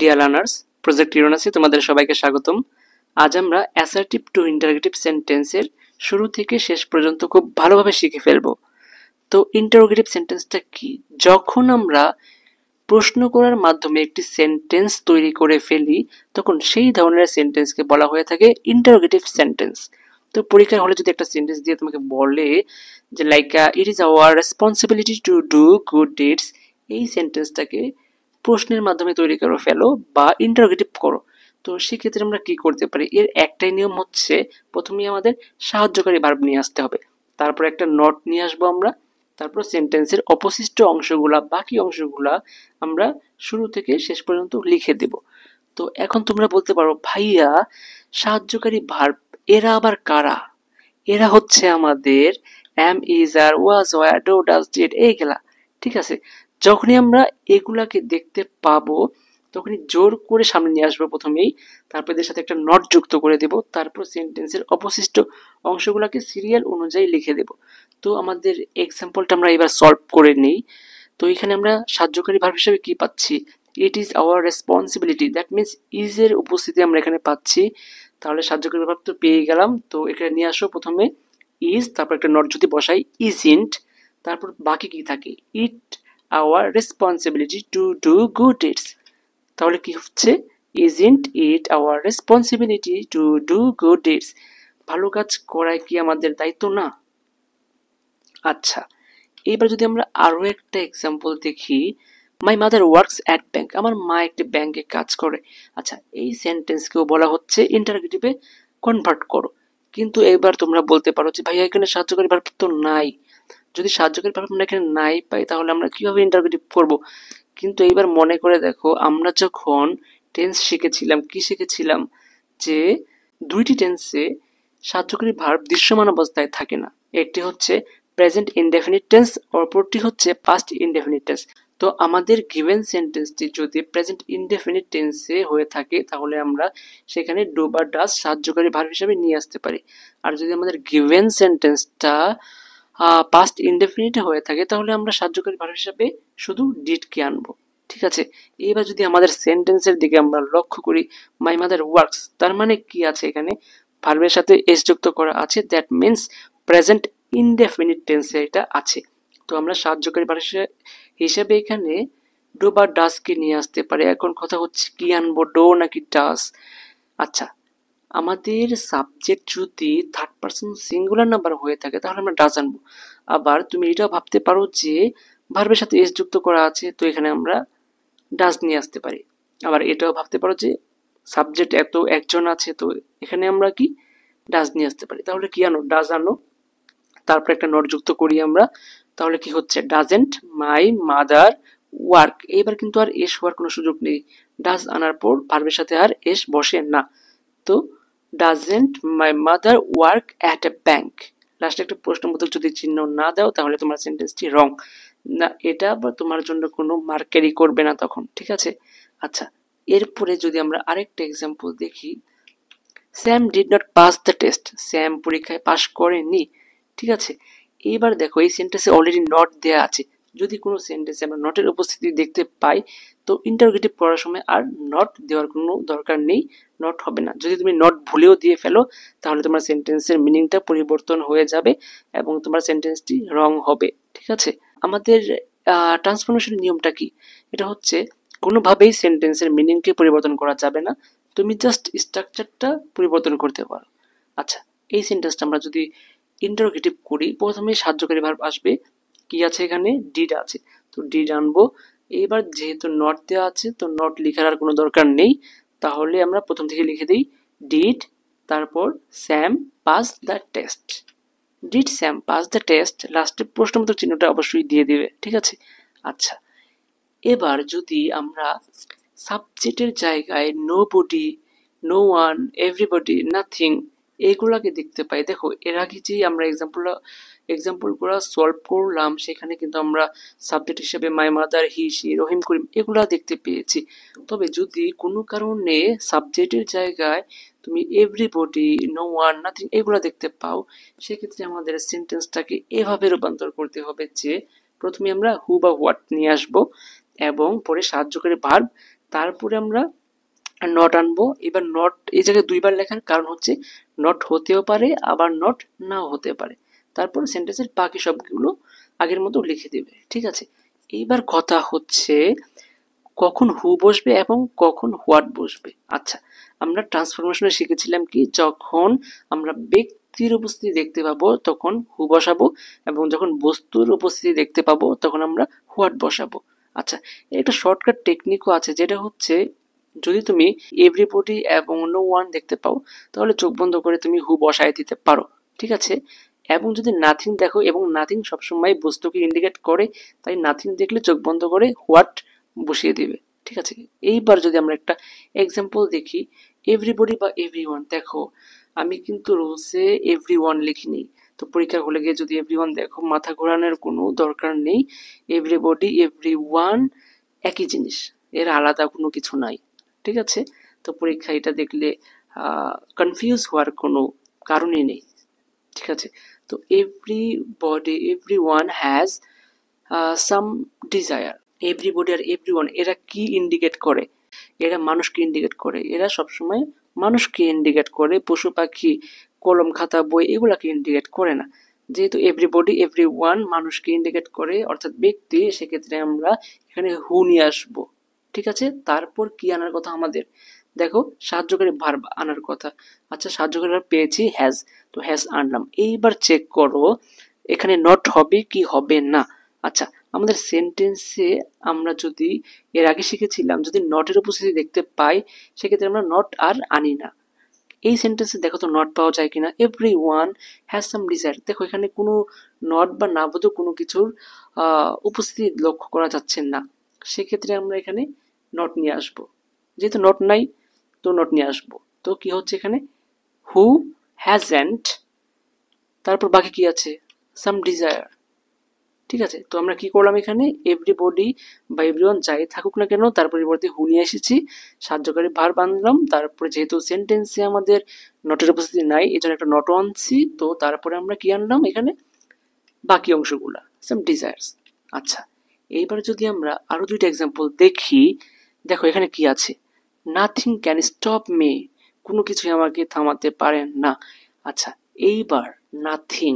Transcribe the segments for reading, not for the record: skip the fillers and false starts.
Dear learners, project ইউরেনাসে তোমাদের সবাইকে স্বাগতম। আজ আমরা অ্যাসার্টিভ টু ইন্টারোগেটিভ সেন্টেন্সের শুরু থেকে শেষ পর্যন্ত খুব ভালোভাবে শিখে ফেলব। তো ইন্টারোগেটিভ সেন্টেন্সটা কি? যখন আমরা প্রশ্ন করার মাধ্যমে একটি সেন্টেন্স তৈরি করে ফেলি, তখন সেই ধরনের সেন্টেন্সকে বলা হয়ে থাকে ইন্টারোগেটিভ সেন্টেন্স। তো পরীক্ষার হলে যদি একটা সেন্টেন্স দিয়ে তোমাকে বলে যে like it is our responsibility to do good deeds, এই সেন্টেন্সটাকে প্রশ্নের মাধ্যমে তৈরি করে ফেলো বা ইন্টারোগেটিভ করো। তো সেক্ষেত্রে আমরা কি করতে পারি? এর একটাই নিয়ম হচ্ছে, প্রথমেই আমাদের সাহায্যকারী ভার্ব নিয়ে আসতে হবে, তারপর একটা নট নিয়ে আসবো আমরা, তারপর সেন্টেন্সের অবশিষ্ট অংশগুলা, বাকি অংশগুলা আমরা শুরু থেকে শেষ পর্যন্ত লিখে দেব। তো এখন তোমরা বলতে পারো, ভাইয়া সাহায্যকারী ভার্ব এরা আবার কারা? এরা হচ্ছে আমাদের am, is, are, was, were, do, does, did এইগুলা। ঠিক আছে, যখনই আমরা এগুলাকে দেখতে পাবো তখনই জোর করে সামনে নিয়ে আসবো প্রথমেই, তারপর এদের সাথে একটা নট যুক্ত করে দেব, তারপর সেন্টেন্সের অবশিষ্ট অংশগুলোকে সিরিয়াল অনুযায়ী লিখে দেব। তো আমাদের এক্সাম্পলটা আমরা এবার সলভ করে নেই। তো এখানে আমরা সাহায্যকারী ভার্ব হিসেবে কি পাচ্ছি? It is our responsibility, that means is এর উপস্থিতি আমরা এখানে পাচ্ছি। তাহলে সাহায্যকারী ভার্ব তো পেয়ে গেলাম। তো এখানে নিয়ে আসো প্রথমে ইজ, তারপর একটা নট যদি বসাই ইজন্ট, তারপর বাকি কি থাকে? ইট our responsibility to do good deeds. তাহলে কি হচ্ছে? Isn't it our responsibility to do good deeds. ভালো কাজ করাই কি আমাদের দায়িত্ব না? আচ্ছা, এবার যদি আমরা আরো একটা এক্সাম্পল দেখি, my mother works at bank, আমার মা একটি ব্যাংকে কাজ করে। আচ্ছা, এই সেন্টেন্সকেও বলা হচ্ছে ইন্টারোগেটিভে কনভার্ট করো। কিন্তু এবার তোমরা বলতে পারো যে ভাইয়া এখানে সাহায্যকারী ভার্ব তো নাই। যদি সাহায্যকারী ভার্ব আমরা এখানে নাই পাই, তাহলে আমরা কিভাবে ইন্টারোগেটিভ করব? কিন্তু এইবার মনে করে দেখো, আমরা যখন টেন্স শিখেছিলাম, কি শিখেছিলাম? যে দুইটি টেন্সে সাহায্যকারী ভার্ব দৃশ্যমান অবস্থায় থাকে না। একটি হচ্ছে প্রেজেন্ট ইনডেফিনিট টেন্স, অপরটি হচ্ছে পাস্ট ইনডেফিনিট টেন্স। তো আমাদের গিভেন সেন্টেন্সটি যদি প্রেজেন্ট ইনডেফিনিট টেন্সে হয়ে থাকে, তাহলে আমরা সেখানে ডু বা ডাজ সাহায্যকারী ভার্ব হিসেবে নিয়ে আসতে পারি। আর যদি আমাদের গিভেন সেন্টেন্সটা পাস্ট ইনডেফিনিট হয়ে থাকে, তাহলে আমরা সাহায্যকারী ভার্ব হিসেবে শুধু ডিডকে আনবো। ঠিক আছে, এবার যদি আমাদের সেন্টেন্সের দিকে আমরা লক্ষ্য করি, মাই মাদার ওয়ার্কস, তার মানে কি আছে? এখানে ভার্বের সাথে এস যুক্ত করা আছে, দ্যাট মিনস প্রেজেন্ট ইনডেফিনিট টেন্সে এটা আছে। তো আমরা সাহায্যকারী ভার্ব হিসেবে এখানে ডো বা ডাসকে নিয়ে আসতে পারি। এখন কথা হচ্ছে কি আনবো, ডো নাকি ডাস? আচ্ছা, আমাদের সাবজেক্ট যদি থার্ড পারসন সিঙ্গুলার নাম্বার হয়ে থাকে, তাহলে আমরা ডাজ আনবো। আবার তুমি এটাও ভাবতে পারো যে ভার্বের সাথে এস যুক্ত করা আছে, তো এখানে আমরা ডাজ নিয়ে আসতে পারি। আবার এটাও ভাবতে পারো যে সাবজেক্ট এত একজন আছে, তো এখানে আমরা কি ডাজ নিয়ে আসতে পারি। তাহলে কি আনো? ডাজ আনো, তারপর একটা নট যুক্ত করি আমরা। তাহলে কি হচ্ছে? Doesn't my mother work. এইবার কিন্তু আর এস হওয়ার কোনো সুযোগ নেই, ডাজ আনার পর ভার্বের সাথে আর এস বসে না। তো doesn't my mother work at a bank, লাস্টে একটা প্রশ্নবোধক যদি চিহ্ন না দাও, তাহলে তোমার সেন্টেন্সটি রং না, এটা বা তোমার জন্য কোনো মার্ক ক্যারি করবে না তখন। ঠিক আছে, আচ্ছা, এরপরে যদি আমরা আরেকটা এক্সাম্পল দেখি, Sam did not pass the test, Sam পরীক্ষায় পাশ করেনি। ঠিক আছে, এইবার দেখো এই সেন্টেন্সে অলরেডি নট দেয়া আছে। যদি কোনো সেন্টেন্সে আমরা নটের উপস্থিতি দেখতে পাই, তো ইন্টারোগেটিভ করার সময় আর নট দেওয়ার কোনো দরকার নেই, নট হবে না। যদি তুমি নট ভুলেও দিয়ে ফেলো, তাহলে তোমার সেন্টেন্সের মিনিংটা পরিবর্তন হয়ে যাবে এবং তোমার সেন্টেন্সটি রং হবে। ঠিক আছে, আমাদের ট্রান্সফরমেশনের নিয়মটা কি? এটা হচ্ছে, কোনোভাবেই সেন্টেন্সের মিনিংকে পরিবর্তন করা যাবে না, তুমি জাস্ট স্ট্রাকচারটা পরিবর্তন করতে পারো। আচ্ছা, এই সেন্টেন্সটা আমরা যদি ইন্টারোগেটিভ করি, প্রথমে সাহায্যকারী ভার্ব আসবে, কি আছে এখানে? ডিড আছে, তো ডিড আনবো। এইবার যেহেতু নট দেওয়া আছে, তো নট লেখার আর কোনো দরকার নেই, তাহলে আমরা প্রথম থেকে লিখে দিই ডিড, তারপর Sam pass the test. Did Sam pass the test, লাস্টে প্রশ্নবোধক চিহ্নটা অবশ্যই দিয়ে দিবে। ঠিক আছে, আচ্ছা, এবার যদি আমরা সাবজেক্টের জায়গায় nobody, no one, everybody, nothing এইগুলাকে দেখতে পাই। দেখো এর আগে যে আমরা এক্সাম্পলগুলো সলভ করলাম, সেখানে কিন্তু আমরা সাবজেক্ট হিসেবে মাই মাদার, হি, সি, রহিম, করিম এগুলা দেখতে পেয়েছি। তবে যদি কোনো কারণে সাবজেক্টের জায়গায় তুমি এভরিবডি, নো ওয়ান, নাথিং এগুলা দেখতে পাও, সেক্ষেত্রে আমাদের সেন্টেন্সটাকে এভাবে রূপান্তর করতে হবে যে প্রথমে আমরা হু বা হোয়াট নিয়ে আসবো এবং পরে সাহায্যকারী ভার্ব, তারপরে আমরা নট আনবো। এবার নট এই জায়গায় দুইবার লেখার কারণ হচ্ছে নট হতেও পারে আবার নট নাও হতে পারে। তারপর সেন্টেন্সের বাকি সবগুলো আগের মতো লিখে দেবে, ঠিক আছে। এইবার কথা হচ্ছে কখন হু বসবে এবং কখন হোয়াট বসবে। আচ্ছা, আমরা ট্রান্সফরমেশনে শিখেছিলাম কি, যখন আমরা ব্যক্তির উপস্থিতি দেখতে পাবো তখন হু বসাবো, এবং যখন বস্তুর উপস্থিতি দেখতে পাবো তখন আমরা হোয়াট বসাবো। আচ্ছা, এর একটা শর্টকাট টেকনিকও আছে, যেটা হচ্ছে যদি তুমি এভরিবডি এবং নো ওয়ান দেখতে পাও তাহলে চোখ বন্ধ করে তুমি হু বসায় দিতে পারো, ঠিক আছে। এবং যদি নাথিং দেখো, এবং নাথিং সবসময় বস্তুকে ইন্ডিকেট করে, তাই নাথিং দেখলে চোখ বন্ধ করে হোয়াট বসিয়ে দিবে, ঠিক আছে। এইবার যদি আমরা একটা এক্সাম্পল দেখি, এভরিবডি বা এভরিওয়ান, দেখো আমি কিন্তু রুলসে এভরিওয়ান লিখিনি, তো পরীক্ষার হলে গিয়ে যদি এভরিওয়ান দেখো মাথা ঘোরানোর কোনো দরকার নেই, এভরিবডি এভরিওয়ান একই জিনিস, এর আলাদা কোনো কিছু নাই, ঠিক আছে। তো পরীক্ষা এটা দেখলে কনফিউজ হওয়ার কোনো কারণই নেই, ঠিক আছে। তো everybody everyone has some desire. Everybody আর এভরিওয়ান এরা কি ইন্ডিকেট করে? এরা মানুষকে ইন্ডিকেট করে, এরা সবসময় মানুষকে ইন্ডিকেট করে, পশু পাখি কলম খাতা বই এগুলাকে ইন্ডিকেট করে না। যেহেতু এভরিবডি এভরিওয়ান মানুষকে ইন্ডিকেট করে অর্থাৎ ব্যক্তি, সেক্ষেত্রে আমরা এখানে হু নিয়ে আসবো, ঠিক আছে। তারপর কি আনার কথা আমাদের, দেখো সাহায্যকারী ভার্ব আনার কথা। আচ্ছা, সাহায্যকারী ভার্ব পেয়েছি হ্যাজ, তো হ্যাজ আনলাম। এইবার চেক করো এখানে নট হবে কি হবে না। আচ্ছা, আমাদের সেন্টেন্সে আমরা যদি এর আগে শিখেছিলাম যদি নটের উপস্থিতি দেখতে পাই সেক্ষেত্রে আমরা নট আর আনি না। এই সেন্টেন্সে দেখো তো নট পাওয়া যায় কিনা। Every one has some desire, দেখো এখানে কোনো নট বা নাবোধক কোনো কিছুর উপস্থিতি লক্ষ্য করা যাচ্ছে না, সেক্ষেত্রে আমরা এখানে নট নিয়ে আসবো। যেহেতু নট নাই তো নট নিয়ে আসবো। তো কি হচ্ছে এখানে, হু হ্যাজেন্ট, তারপর বাকি কি আছে, সাম ডিজায়ার, ঠিক আছে। তো আমরা কি করলাম এখানে, এভরিবডি বা এভরিওয়ান যাই থাকুক না কেন তার পরিবর্তে হু নিয়ে এসেছি, সাহায্যকারী ভার্ব আনলাম, তারপরে যেহেতু সেন্টেন্সে আমাদের নটের উপস্থিতি নাই এই জন্য একটা নট আনছি, তো তারপরে আমরা কি আনলাম এখানে বাকি অংশগুলা, সাম ডিজায়ার্স। আচ্ছা, এইবার যদি আমরা আরো দুইটা এক্সাম্পল দেখি, দেখো এখানে কি আছে, নাথিং ক্যান স্টপ মি, কোনো কিছুই আমাকে থামাতে পারে না। আচ্ছা, এইবার নাথিং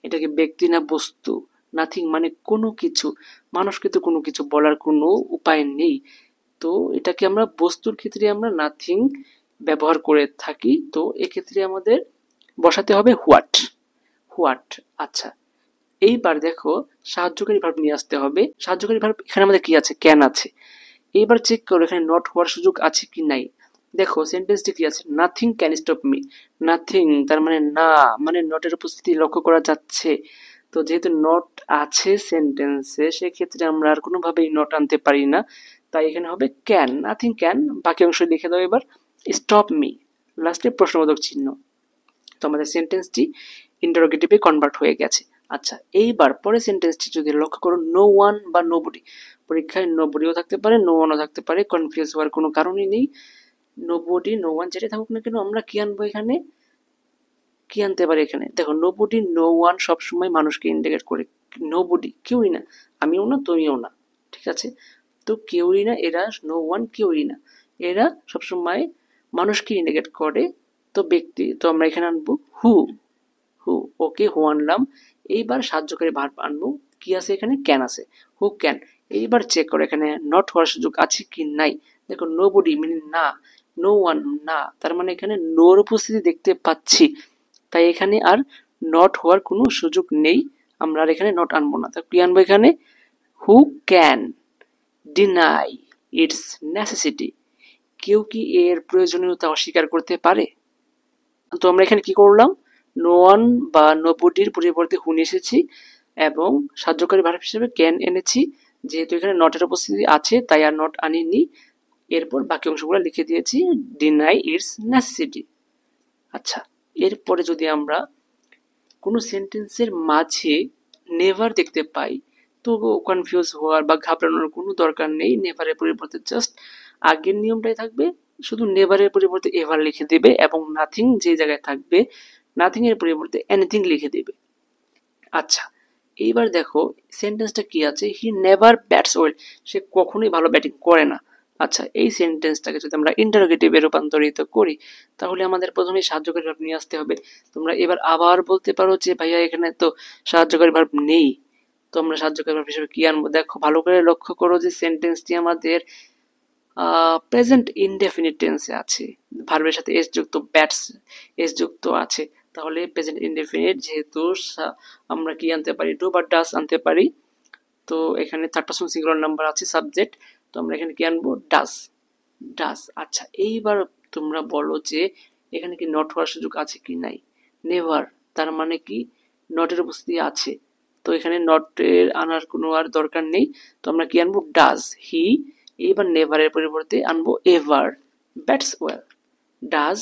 এটাকে ব্যক্তি না বস্তু, নাথিং মানে কোনো কিছু, মানুষকে তো কোনো কিছু বলার কোনো উপায় নেই, তো এটাকে আমরা বস্তুর ক্ষেত্রে আমরা নাথিং ব্যবহার করে থাকি, তো এক্ষেত্রে আমাদের বসাতে হবে হোয়াট, হোয়াট। আচ্ছা, এইবার দেখো সাহায্যকারী ভার্ব নিয়ে আসতে হবে। সাহায্যকারী ভার্ব এখানে আমাদের কি আছে, ক্যান আছে। এইবার চেক করো এখানে নট হওয়ার সুযোগ আছে কি নাই। দেখো সেন্টেন্সটি কি আছে, nothing can stop me, nothing তার মানে না, মানে নটের উপস্থিতি লক্ষ্য করা যাচ্ছে। তো যেহেতু নট আছে সেন্টেন্সে সেক্ষেত্রে আমরা আর কোনোভাবেই নট আনতে পারি না, তাই এখানে হবে ক্যান, নাথিং ক্যান। বাকি অংশ লিখে দাও এবার, স্টপ মি লাস্টে প্রশ্নবোধক চিহ্ন। তো আমাদের সেন্টেন্সটি ইন্টারোগেটিভে কনভার্ট হয়ে গেছে। আচ্ছা, এইবার পরের সেন্টেন্সটি যদি লক্ষ্য করো, নো ওয়ান বা নোবডি, পরীক্ষায় নোবডিও থাকতে পারে নো ওয়ানও থাকতে পারে, কনফিউজ হওয়ার কোনো কারণই নেই। নোবডি নো ওয়ান যেটা থাকুক না কেন আমরা কি আনবো এখানে, কি আনতে পারি এখানে, দেখো নোবডি নো ওয়ান সবসময় মানুষকে ইন্ডিকেট করে, নোবডি কেউই না, আমিও না তুমিও না, ঠিক আছে। তো কেউই না, এরা নো ওয়ান কেউই না, এরা সবসময় মানুষকে ইন্ডিকেট করে, তো ব্যক্তি, তো আমরা এখানে আনবো হু, হু, ওকে হু আনলাম। এইবার সাহায্যকারী ভার্ব আনবো, কি আছে এখানে, ক্যান আছে, হু ক্যান। এইবার চেক করো এখানে নট হওয়ার সুযোগ আছে কি নাই। দেখো নোবডি মানে না, নো ওয়ান না, তার মানে এখানে নোর উপস্থিতি দেখতে পাচ্ছি, তাই এখানে আর নট হওয়ার কোনো সুযোগ নেই, আমরা আর এখানে নট আনবো না। তা কি আনবো এখানে, who can deny it's necessity, কেউ কি এর প্রয়োজনীয়তা অস্বীকার করতে পারে। তো আমরা এখানে কি করলাম, নো ওয়ান বা নোবডির পরিবর্তে হু নিয়ে এসেছি এবং সাহায্যকারী ভার্ব হিসেবে ক্যান এনেছি, যেহেতু এখানে নটের উপস্থিতি আছে তাই আর নট আনিনি। এরপর বাকি অংশগুলো লিখে দিয়েছি, ডিনাই ইটস নেসেসিটি। আচ্ছা, এরপরে যদি আমরা কোনো সেন্টেন্সের মাঝে নেভার দেখতে পাই তো কনফিউজ হওয়ার বা ঘাবড়ানোর কোনো দরকার নেই, নেভারের পরিবর্তে জাস্ট আগের নিয়মটাই থাকবে, শুধু নেভারের পরিবর্তে এভার লিখে দেবে এবং নাথিং যে জায়গায় থাকবে নাথিং এর পরিবর্তে এনিথিং লিখে দেবে। আচ্ছা, এইবার দেখো সেন্টেন্সটা কি আছে, হি নেভার ব্যাটস ওয়েল, সে কখনোই ভালো ব্যাটিং করে না। আচ্ছা, এই সেন্টেন্সটাকে যদি আমরা ইন্টারোগেটিভে রূপান্তরিত করি তাহলে আমাদের প্রথমেই সাহায্যকারী ভার্ব নিয়ে আসতে হবে। তোমরা এবার আবার বলতে পারো যে ভাইয়া এখানে তো সাহায্যকারী ভার্ব নেই, তো আমরা সাহায্যকারী ভার্ব হিসেবে কি আনবো? দেখো ভালো করে লক্ষ্য করো যে সেন্টেন্সটি আমাদের প্রেজেন্ট ইনডেফিনিট টেন্সে আছে, ভার্বের সাথে এস যুক্ত, ব্যাটস এস যুক্ত আছে। তাহলে প্রেজেন্ট ইনডেফিনিট যেহেতু আমরা কি আনতে পারি? ডু বা ডাস আনতে পারি। তো এখানে থার্ড পারসন সিঙ্গুলার নাম্বার আছে সাবজেক্ট, তো আমরা এখানে কি আনবো? ডাস। ডাস। আচ্ছা, এইবার তোমরা বলো যে এখানে কি নট হওয়ার সুযোগ আছে কি নাই? নেভার। তার মানে কি নটের উপস্থিতি আছে, তো এখানে নটের আনার কোনো আর দরকার নেই। তো আমরা কি আনবো? Does he. এইবার নেভারের পরিবর্তে আনবো ever. Bats well. Does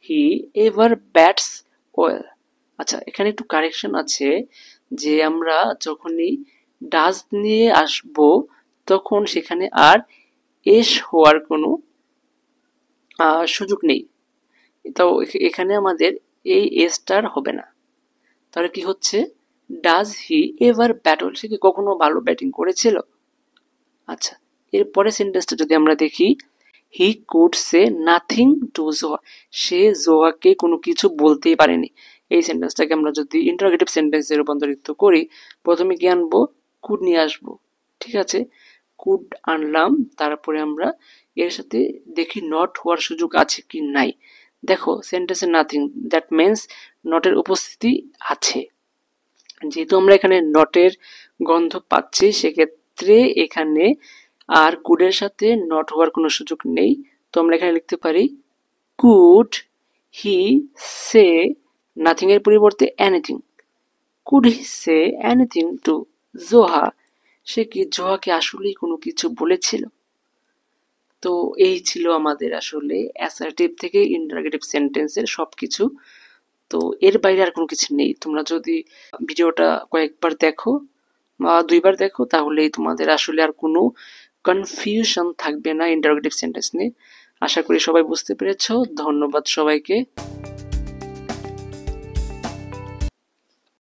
he ever bats well. আচ্ছা, এখানে একটু কারেকশন আছে যে আমরা যখনই ডাজ নিয়ে আসবো তখন সেখানে আর এস হওয়ার কোনো সুযোগ নেই। তো এখানে আমাদের এই এসটার হবে না। তাহলে কি হচ্ছে? Does he ever battle? সে কি কখনো ভালো ব্যাটিং করেছিল? আচ্ছা, এরপরে সেন্টেন্সটা যদি আমরা দেখি, he could say nothing to Joha. সে জোহাকে কোনো কিছু বলতেই পারেনি। এই সেন্টেন্সটাকে আমরা যদি ইন্টারোগেটিভ সেন্টেন্সে রূপান্তরিত করি, প্রথমে কি আনবো? কুড নিয়ে আসবো। ঠিক আছে, কুড আনলাম, তারপরে আমরা এর সাথে দেখি নট হওয়ার সুযোগ আছে কি নাই। দেখো সেন্টেন্সে নাথিং, দ্যাট মিনস নটের উপস্থিতি আছে। যেহেতু আমরা এখানে নটের গন্ধ পাচ্ছি সেক্ষেত্রে এখানে আর কুডের সাথে নট হওয়ার কোনো সুযোগ নেই। তো আমরা এখানে লিখতে পারি কুড হি সে নাথিং এর পরিবর্তে anything. Could he say anything to Joha? সে কি জোহাকে আসলেই কোনো কিছু বলেছিল? তো এই ছিল আমাদের আসলে অ্যাসার্টিভ থেকে ইন্টারোগেটিভ সেন্টেন্সের সবকিছু। তো এর বাইরে আর কোনো কিছু নেই। তোমরা যদি ভিডিওটা কয়েকবার দেখো বা দুইবার দেখো তাহলেই তোমাদের আসলে আর কোনো কনফিউশন থাকবে না ইন্টারোগেটিভ সেন্টেন্স নিয়ে। আশা করি সবাই বুঝতে পেরেছো। ধন্যবাদ সবাইকে।